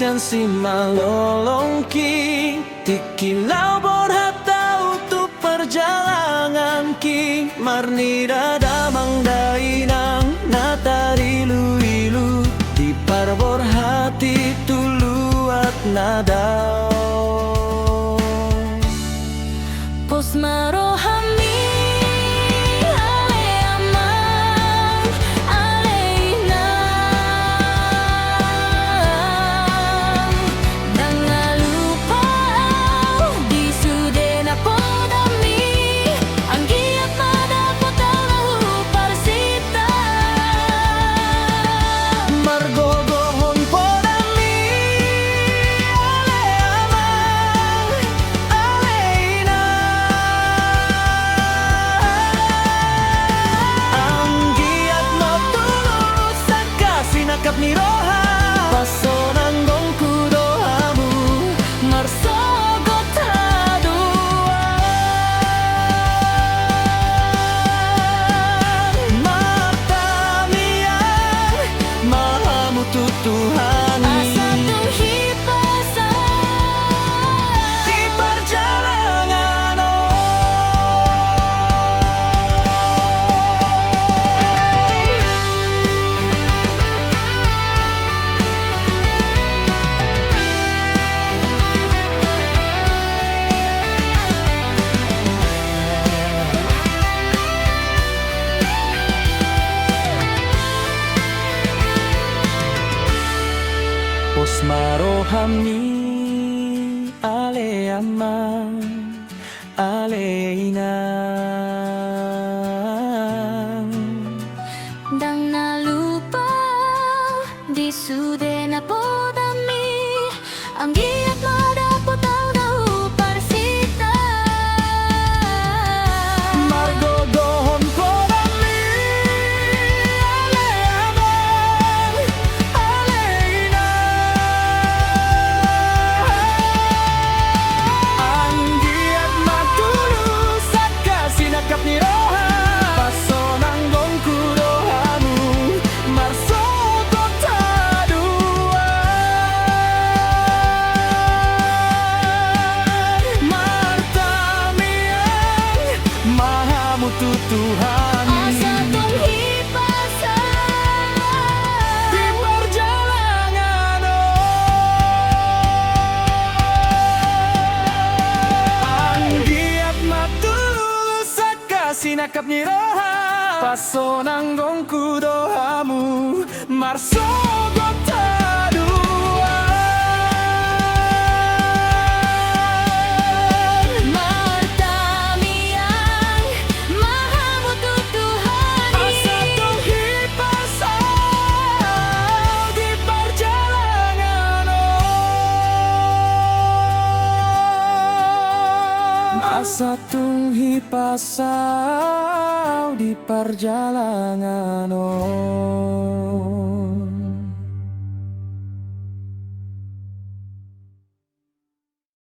sian si malolongki tikilau borhatau tu perjalanan ki marnida damang dainang natari ilu di parbor hati tuluat nadau pos marohami ale amang ale inang nangalupau di sudena podami ang giat madapot alahu parsita margogohon podami ale amang ale sinakap ni roha pasonan gongku dohamu marsogot haduan mata miang mahamu tutuhan asa tuhipasa di perjalanan pos marohami ale amang ale inang dang nalupau di sudena podami ang giat madapot ang dahu parsita margogohon podami ale amang ale inang giat matulus at kasinakap ni roha pasonang gongku dohamu marsogot haduan martamiang mahamu tutuhan asa tuhipasa di perjalanan ang giat matulus at kasinakap ni roha pasonang gongku dohamu marsogot haduan martamiang mahamu tutuhani asa tuhipasau di perjalanan asa tuhipasau di perjalanan